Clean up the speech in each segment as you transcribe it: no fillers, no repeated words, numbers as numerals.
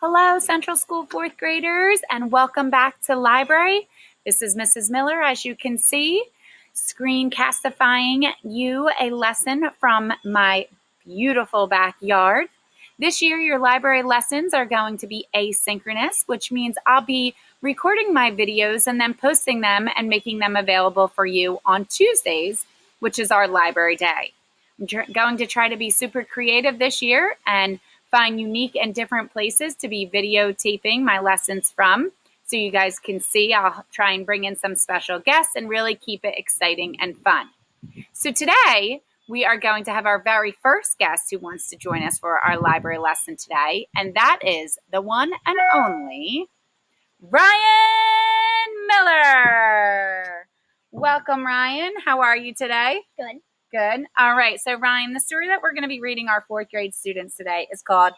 Hello, Central School fourth graders, and welcome back to library. This is Mrs. Miller, as you can see, screencastifying you a lesson from my beautiful backyard. This year, your library lessons are going to be asynchronous, which means I'll be recording my videos and then posting them and making them available for you on Tuesdays, which is our library day. I'm going to try to be super creative this year and find unique and different places to be videotaping my lessons from so you guys can see. I'll try and bring in some special guests and really keep it exciting and fun. So today we are going to have our very first guest who wants to join us for our library lesson today, and that is the one and only Ryan Miller. Welcome, Ryan. How are you today? Good. Good. All right. So, Ryan, the story that we're going to be reading our fourth grade students today is called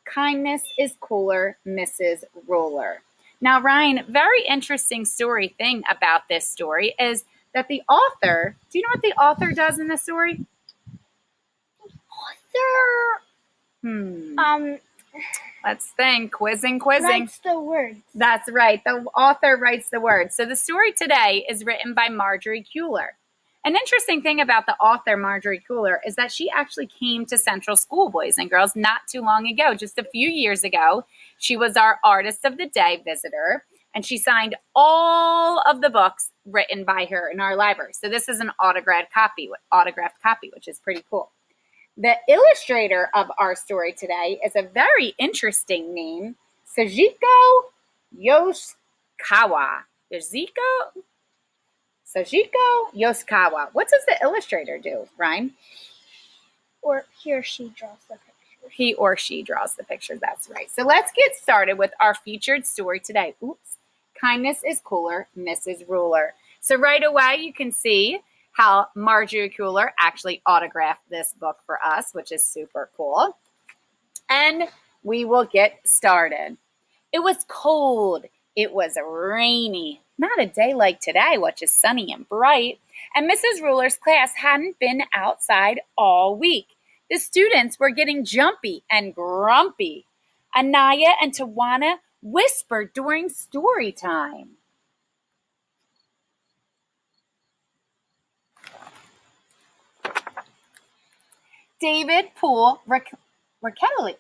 Kindness is Cooler, Mrs. Ruler. Now, Ryan, very interesting thing about this story is that the author, do you know what the author does in the story? Author, Let's think. Quizzing. writes the words. That's right. The author writes the words. So the story today is written by Marjorie Kuehler. An interesting thing about the author, Marjorie Kuehler, is that she actually came to Central School, boys and girls, not too long ago, just a few years ago. She was our Artist of the Day visitor, and she signed all of the books written by her in our library. So this is an autographed copy, which is pretty cool. The illustrator of our story today is a very interesting name, Sachiko Yoshikawa. Sachiko Yoshikawa. What does the illustrator do, Ryan? Or he or she draws the pictures. He or she draws the pictures, that's right. So let's get started with our featured story today. Kindness is Cooler, Mrs. Ruler. So right away you can see how Marjorie Kuehler actually autographed this book for us, which is super cool. And we will get started. It was cold. It was rainy. Not a day like today, which is sunny and bright. And Mrs. Ruler's class hadn't been outside all week. The students were getting jumpy and grumpy. Anaya and Tawana whispered during story time. David pulled Raquelita's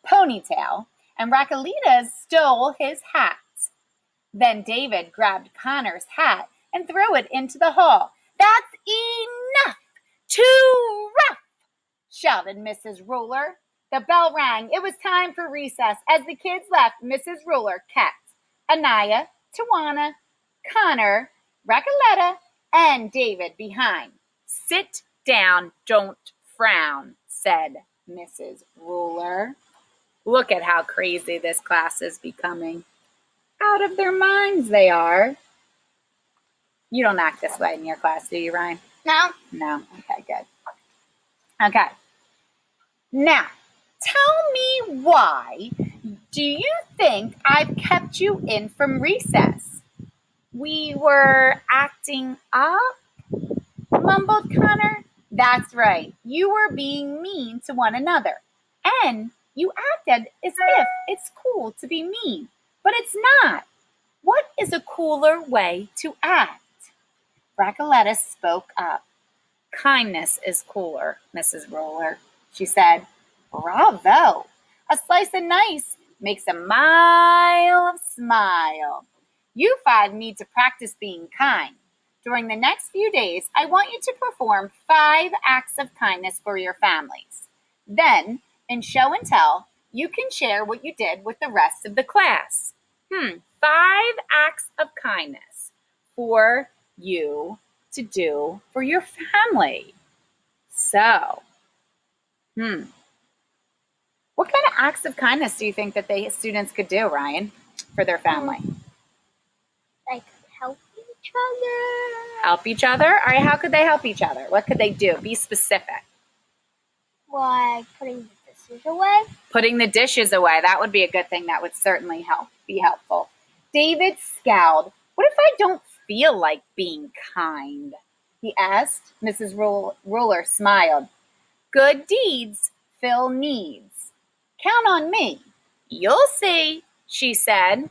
ponytail, and Raquelita stole his hat. Then David grabbed Connor's hat and threw it into the hall. "That's enough! Too rough!" shouted Mrs. Ruler. The bell rang. It was time for recess. As the kids left, Mrs. Ruler kept Anaya, Tawana, Connor, Raquelita, and David behind. "Sit down, don't frown," said Mrs. Ruler. Look at how crazy this class is becoming. Out of their minds they are. You don't act this way in your class, do you, Ryan? No. No? Okay, good. Okay. Now, tell me why do you think I've kept you in from recess? We were acting up, mumbled Connor. That's right. You were being mean to one another. And you acted as if it's cool to be mean. But it's not. What is a cooler way to act? Raquelita spoke up. "Kindness is cooler, Mrs. Ruler," she said. "Bravo! A slice of nice makes a mile of smile. You five need to practice being kind. During the next few days, I want you to perform 5 acts of kindness for your families. Then, in show and tell, you can share what you did with the rest of the class." 5 acts of kindness for you to do for your family. So, what kind of acts of kindness do you think that students could do, Ryan, for their family? Like help each other. Help each other? All right, how could they help each other? What could they do? Be specific. Like putting the dishes away. Putting the dishes away. That would be a good thing. That would certainly be helpful. David scowled. "What if I don't feel like being kind?" he asked. Mrs. Ruler smiled. "Good deeds fill needs. Count on me. You'll see, she said.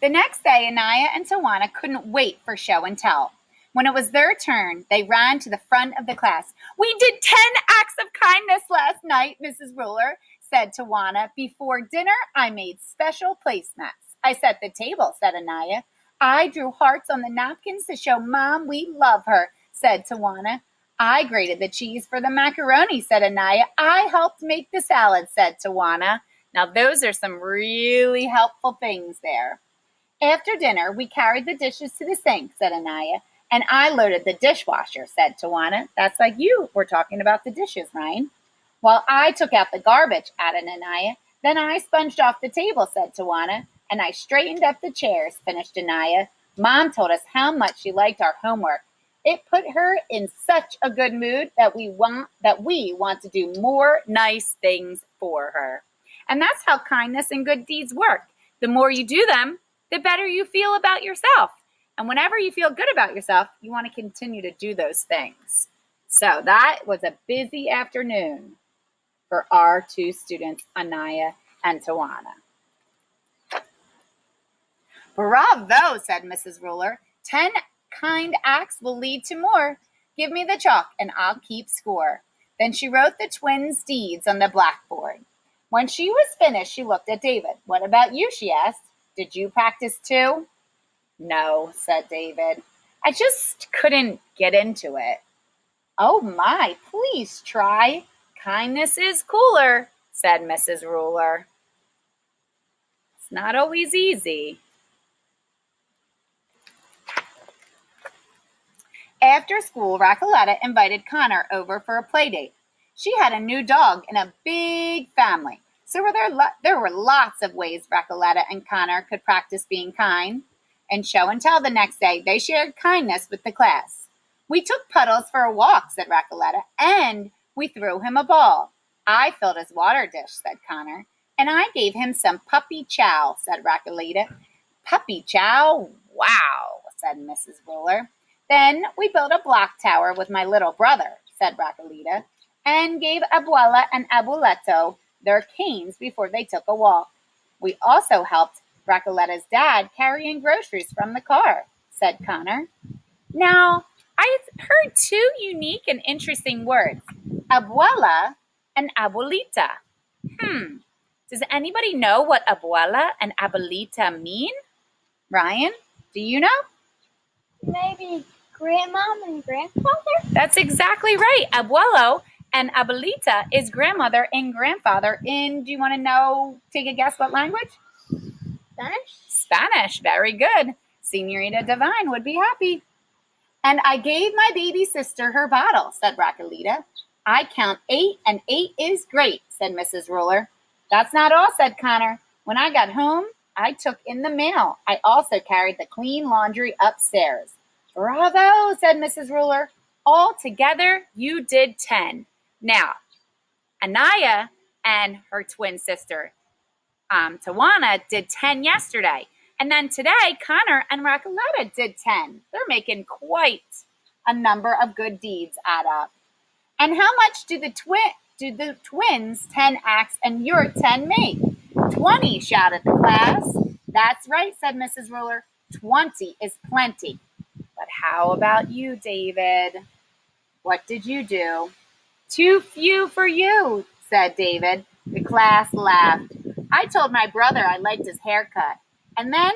The next day, Anaya and Tawana couldn't wait for show and tell. When it was their turn, they ran to the front of the class. We did 10 acts of kindness last night, Mrs. Ruler, said Tawana. Before dinner, I made special placemats. I set the table, said Anaya. I drew hearts on the napkins to show Mom we love her, said Tawana. I grated the cheese for the macaroni, said Anaya. I helped make the salad, said Tawana. Now, those are some really helpful things there. After dinner, we carried the dishes to the sink, said Anaya, and I loaded the dishwasher, said Tawana. That's like you were talking about the dishes, Ryan. While I took out the garbage, added Anaya. Then I sponged off the table, said Tawana, and I straightened up the chairs, finished Anaya. Mom told us how much she liked our homework. It put her in such a good mood that we want to do more nice things for her. And that's how kindness and good deeds work. The more you do them, the better you feel about yourself. And whenever you feel good about yourself, you want to continue to do those things. So that was a busy afternoon for our two students, Anaya and Tawana. Bravo, said Mrs. Ruler. 10 kind acts will lead to more. Give me the chalk and I'll keep score. Then she wrote the twins' deeds on the blackboard. When she was finished, she looked at David. What about you, she asked. Did you practice too? No, said David. I just couldn't get into it. Oh my, please try. Kindness is cooler, said Mrs. Ruler. It's not always easy. After school, Racoletta invited Connor over for a play date. She had a new dog and a big family. So there were lots of ways Racoletta and Connor could practice being kind. And show and tell the next day, they shared kindness with the class. We took Puddles for a walk, said Racoletta, and we threw him a ball. I filled his water dish, said Connor, and I gave him some puppy chow, said Racoletta. Puppy chow? Wow, said Mrs. Ruler. Then we built a block tower with my little brother, said Racoletta, and gave Abuela and Abueleto their canes before they took a walk. We also helped Racoletta's dad carrying groceries from the car, said Connor. Now, I've heard two unique and interesting words, abuela and abuelita. Does anybody know what abuela and abuelita mean? Ryan, do you know? Maybe grandmom and grandfather? That's exactly right. Abuelo and abuelita is grandmother and grandfather in, do you want to know, take a guess what language? Spanish? Spanish, very good. Senorita Divine would be happy. And I gave my baby sister her bottle, said Racoletta. I count 8 and 8 is great, said Mrs. Ruler. That's not all, said Connor. When I got home, I took in the mail. I also carried the clean laundry upstairs. Bravo, said Mrs. Ruler. All together, you did 10. Now, Anaya and her twin sister, Tawana, did 10 yesterday. And then today, Connor and Racoletta did 10. They're making quite a number of good deeds add up. And how much do the twins' 10 acts and your 10 make? 20, shouted the class. That's right, said Mrs. Ruler. 20 is plenty. But how about you, David? What did you do? Too few for you, said David. The class laughed. I told my brother I liked his haircut, and then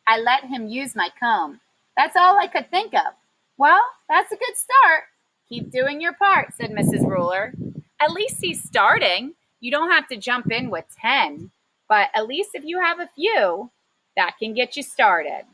I let him use my comb. That's all I could think of. Well, that's a good start. Keep doing your part, said Mrs. Ruler. At least he's starting. You don't have to jump in with 10, but at least if you have a few, that can get you started.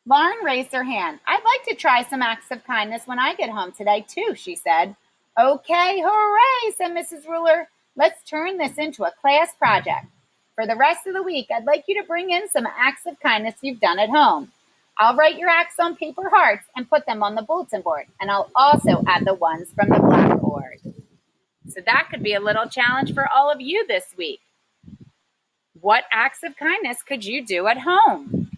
Lauren raised her hand. I'd like to try some acts of kindness when I get home today, too, she said. Okay, hooray, said Mrs. Ruler. Let's turn this into a class project. For the rest of the week, I'd like you to bring in some acts of kindness you've done at home. I'll write your acts on paper hearts and put them on the bulletin board, and I'll also add the ones from the blackboard. So that could be a little challenge for all of you this week. What acts of kindness could you do at home?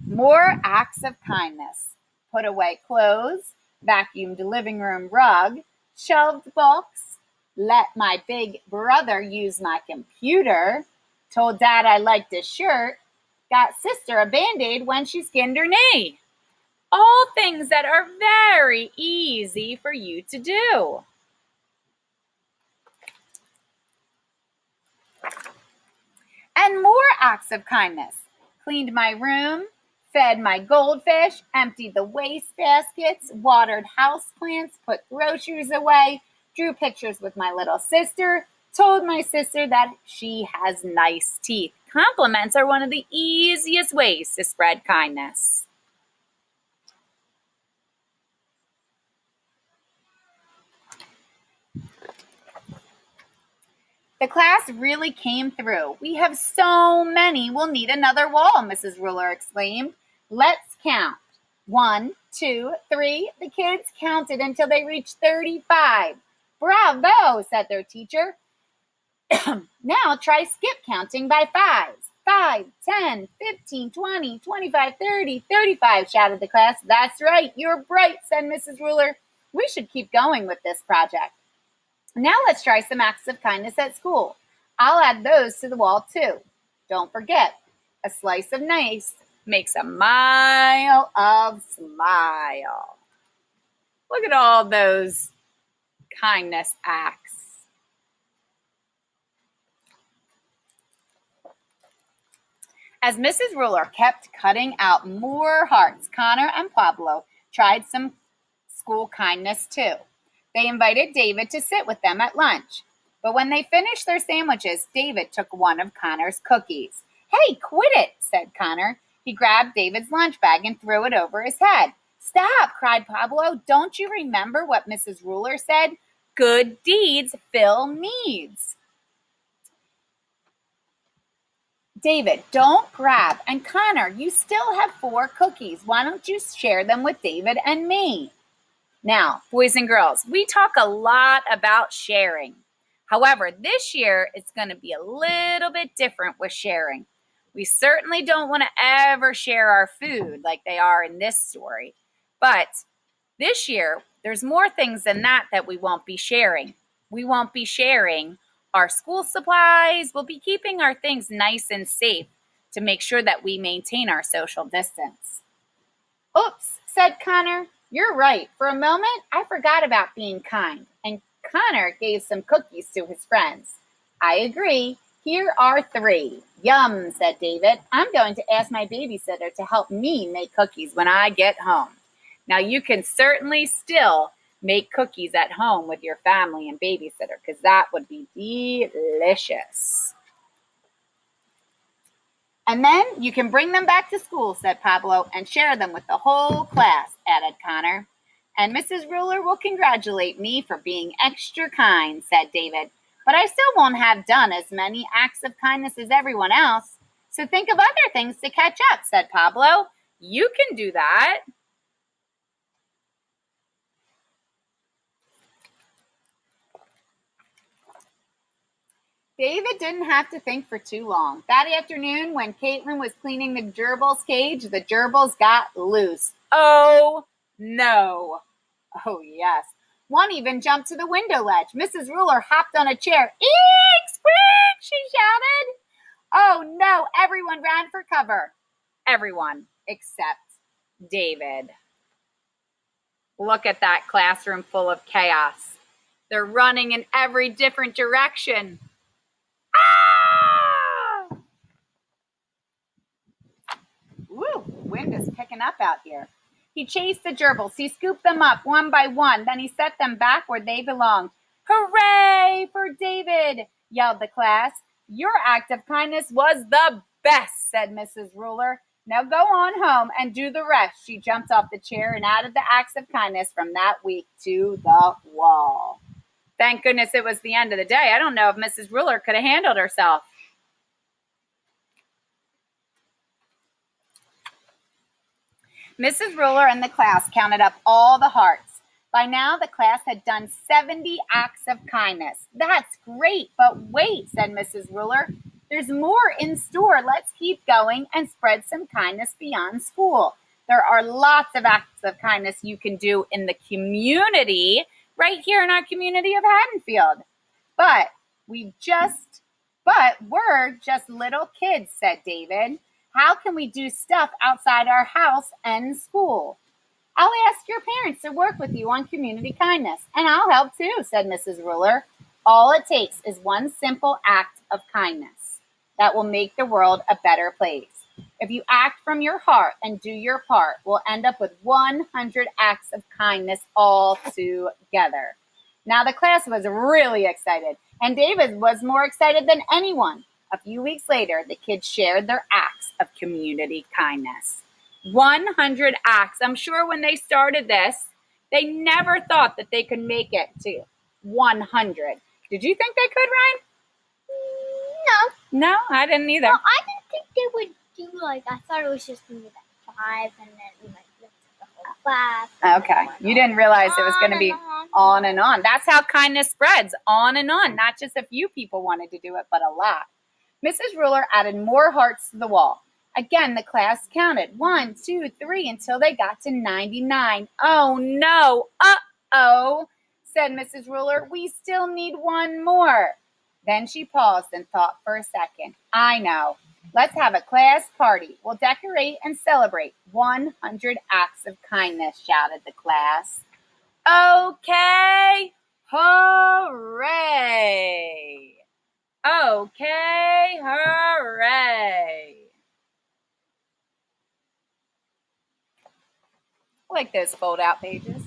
More acts of kindness. Put away clothes, vacuumed living room rug, shelved books, let my big brother use my computer, told dad I liked his shirt, got sister a Band-Aid when she skinned her knee. All things that are very easy for you to do. And more acts of kindness. Cleaned my room, fed my goldfish, emptied the waste baskets, watered houseplants, put groceries away, drew pictures with my little sister, told my sister that she has nice teeth. Compliments are one of the easiest ways to spread kindness. The class really came through. We have so many, we'll need another wall, Mrs. Ruler exclaimed. Let's count. 1, 2, 3. The kids counted until they reached 35. Bravo, said their teacher. Now try skip counting by fives. 5, 10, 15, 20, 25, 30, 35, shouted the class. That's right, you're bright, said Mrs. Ruler. We should keep going with this project. Now let's try some acts of kindness at school. I'll add those to the wall too. Don't forget, a slice of nice makes a mile of smile. Look at all those kindness acts. As Mrs. Ruler kept cutting out more hearts, Connor and Pablo tried some school kindness too. They invited David to sit with them at lunch. But when they finished their sandwiches, David took one of Connor's cookies. Hey, quit it, said Connor. He grabbed David's lunch bag and threw it over his head. Stop, cried Pablo. Don't you remember what Mrs. Ruler said? Good deeds fill needs. David, don't grab. And Connor, you still have 4 cookies. Why don't you share them with David and me? Now, boys and girls, we talk a lot about sharing. However, this year it's going to be a little bit different with sharing. We certainly don't want to ever share our food like they are in this story. But this year, there's more things than that we won't be sharing. We won't be sharing our school supplies. We'll be keeping our things nice and safe to make sure that we maintain our social distance. Oops, said Connor. You're right. For a moment, I forgot about being kind. And Connor gave some cookies to his friends. I agree. Here are 3. Yum, said David. I'm going to ask my babysitter to help me make cookies when I get home. Now, you can certainly still make cookies at home with your family and babysitter because that would be delicious. And then you can bring them back to school, said Pablo, and share them with the whole class, added Connor. And Mrs. Ruler will congratulate me for being extra kind, said David. But I still won't have done as many acts of kindness as everyone else. So think of other things to catch up, said Pablo. You can do that. David didn't have to think for too long. That afternoon, when Caitlin was cleaning the gerbils cage, the gerbils got loose. Oh, no. Oh, yes. One even jumped to the window ledge. Mrs. Ruler hopped on a chair. Eek, squeak, she shouted. Oh, no. Everyone ran for cover. Everyone except David. Look at that classroom full of chaos. They're running in every different direction. Ah! Woo, wind is picking up out here. He chased the gerbils. He scooped them up one by one. Then he set them back where they belonged. Hooray for David, yelled the class. Your act of kindness was the best, said Mrs. Ruler. Now go on home and do the rest. She jumped off the chair and added the acts of kindness from that week to the wall. Thank goodness it was the end of the day. I don't know if Mrs. Ruler could have handled herself. Mrs. Ruler and the class counted up all the hearts. By now, the class had done 70 acts of kindness. That's great, but wait, said Mrs. Ruler. There's more in store. Let's keep going and spread some kindness beyond school. There are lots of acts of kindness you can do in the community, right here in our community of Haddonfield. But we're just little kids, said David. How can we do stuff outside our house and school? I'll ask your parents to work with you on community kindness, and I'll help too, said Mrs. Ruler. All it takes is one simple act of kindness that will make the world a better place. If you act from your heart and do your part, we'll end up with 100 acts of kindness all together. Now the class was really excited, and David was more excited than anyone. A few weeks later, the kids shared their acts of community kindness. 100 acts. I'm sure when they started this, they never thought that they could make it to 100. Did you think they could, Ryan? No. No, I didn't either. Well, I didn't think they would do I thought it was just going to be 5 and then we might do the whole class. Okay. You didn't realize it was going to be on and on. That's how kindness spreads, on and on. Not just a few people wanted to do it, but a lot. Mrs. Ruler added more hearts to the wall. Again, the class counted 1, 2, 3 until they got to 99. Oh no, uh-oh, said Mrs. Ruler. We still need one more. Then she paused and thought for a second. I know. Let's have a class party. We'll decorate and celebrate 100 acts of kindness, shouted the class. Okay, hooray. Okay, hooray. I like those fold-out pages.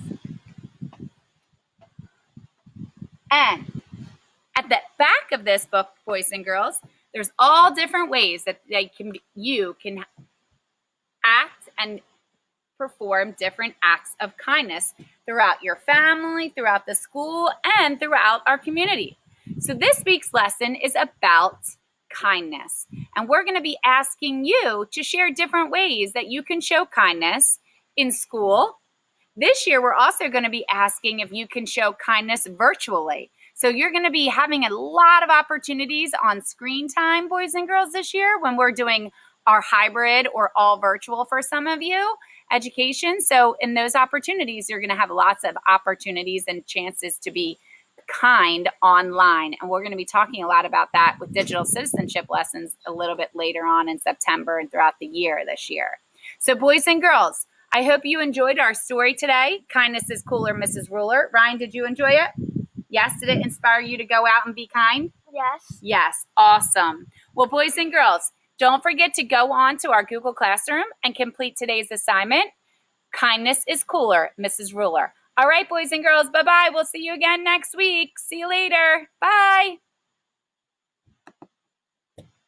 And at the back of this book, boys and girls, there's all different ways that you can act and perform different acts of kindness throughout your family, throughout the school, and throughout our community. So this week's lesson is about kindness. And we're going to be asking you to share different ways that you can show kindness in school. This year, we're also going to be asking if you can show kindness virtually. So you're going to be having a lot of opportunities on screen time, boys and girls, this year when we're doing our hybrid or all virtual for some of you education. So in those opportunities, you're going to have lots of opportunities and chances to be kind online. And we're going to be talking a lot about that with digital citizenship lessons a little bit later on in September and throughout the year this year. So boys and girls, I hope you enjoyed our story today. Kindness is cooler, Mrs. Ruler. Ryan, did you enjoy it? Yes, did it inspire you to go out and be kind? Yes. Yes, awesome. Well, boys and girls, don't forget to go on to our Google Classroom and complete today's assignment. Kindness is cooler, Mrs. Ruler. All right, boys and girls, bye-bye. We'll see you again next week. See you later. Bye.